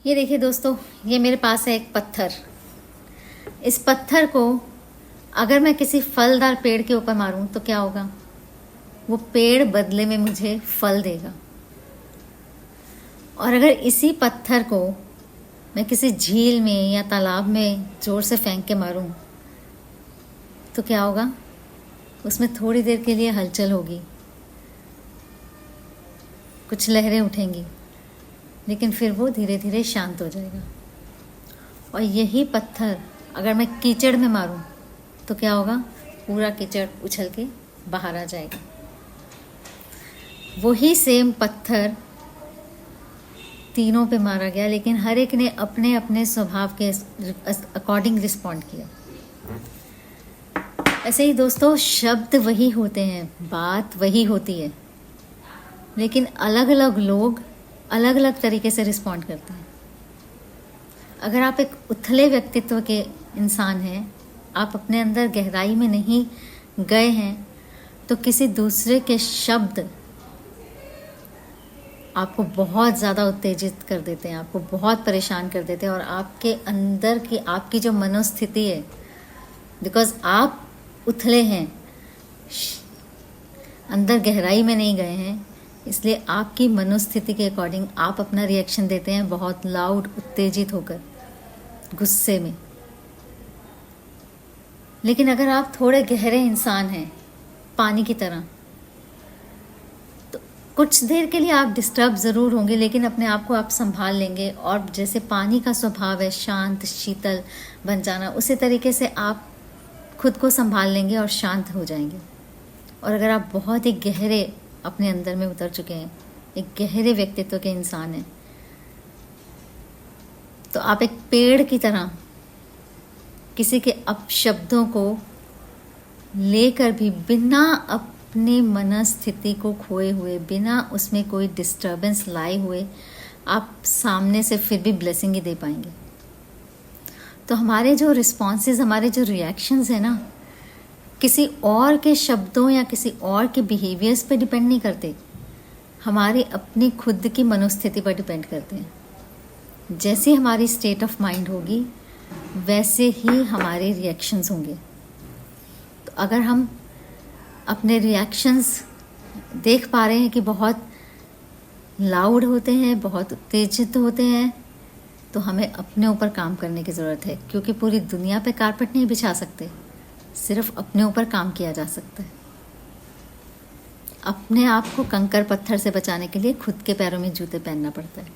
ये देखिए दोस्तों, ये मेरे पास है एक पत्थर। इस पत्थर को अगर मैं किसी फलदार पेड़ के ऊपर मारूं तो क्या होगा? वो पेड़ बदले में मुझे फल देगा। और अगर इसी पत्थर को मैं किसी झील में या तालाब में जोर से फेंक के मारूं तो क्या होगा? उसमें थोड़ी देर के लिए हलचल होगी, कुछ लहरें उठेंगी, लेकिन फिर वो धीरे धीरे शांत हो जाएगा। और यही पत्थर अगर मैं कीचड़ में मारूं तो क्या होगा? पूरा कीचड़ उछल के बाहर आ जाएगा। वही सेम पत्थर तीनों पे मारा गया, लेकिन हर एक ने अपने अपने स्वभाव के अकॉर्डिंग रिस्पॉन्ड किया। ऐसे ही दोस्तों, शब्द वही होते हैं, बात वही होती है, लेकिन अलग अलग लोग अलग अलग तरीके से रिस्पॉन्ड करते हैं। अगर आप एक उथले व्यक्तित्व के इंसान हैं, आप अपने अंदर गहराई में नहीं गए हैं, तो किसी दूसरे के शब्द आपको बहुत ज़्यादा उत्तेजित कर देते हैं, आपको बहुत परेशान कर देते हैं। और आपके अंदर की आपकी जो मनोस्थिति है, बिकॉज आप उथले हैं, अंदर गहराई में नहीं गए हैं, इसलिए आपकी मनोस्थिति के अकॉर्डिंग आप अपना रिएक्शन देते हैं, बहुत लाउड, उत्तेजित होकर, गुस्से में। लेकिन अगर आप थोड़े गहरे इंसान हैं, पानी की तरह, तो कुछ देर के लिए आप डिस्टर्ब ज़रूर होंगे, लेकिन अपने आप को आप संभाल लेंगे। और जैसे पानी का स्वभाव है शांत, शीतल बन जाना, उसी तरीके से आप खुद को संभाल लेंगे और शांत हो जाएंगे। और अगर आप बहुत ही गहरे अपने अंदर में उतर चुके हैं, एक गहरे व्यक्तित्व के इंसान हैं, तो आप एक पेड़ की तरह किसी के अपशब्दों को लेकर भी बिना अपनी मनस्थिति को खोए हुए, बिना उसमें कोई डिस्टर्बेंस लाए हुए, आप सामने से फिर भी ब्लेसिंग ही दे पाएंगे। तो हमारे जो रिस्पॉन्सेज, हमारे जो रिएक्शंस हैं ना, किसी और के शब्दों या किसी और के बिहेवियर्स पे डिपेंड नहीं करते, हमारी अपनी खुद की मनोस्थिति पर डिपेंड करते हैं। जैसी हमारी स्टेट ऑफ माइंड होगी, वैसे ही हमारे रिएक्शंस होंगे। तो अगर हम अपने रिएक्शंस देख पा रहे हैं कि बहुत लाउड होते हैं, बहुत उत्तेजित होते हैं, तो हमें अपने ऊपर काम करने की ज़रूरत है, क्योंकि पूरी दुनिया पे कारपेट नहीं बिछा सकते, सिर्फ अपने ऊपर काम किया जा सकता है। अपने आप को कंकर पत्थर से बचाने के लिए खुद के पैरों में जूते पहनना पड़ता है।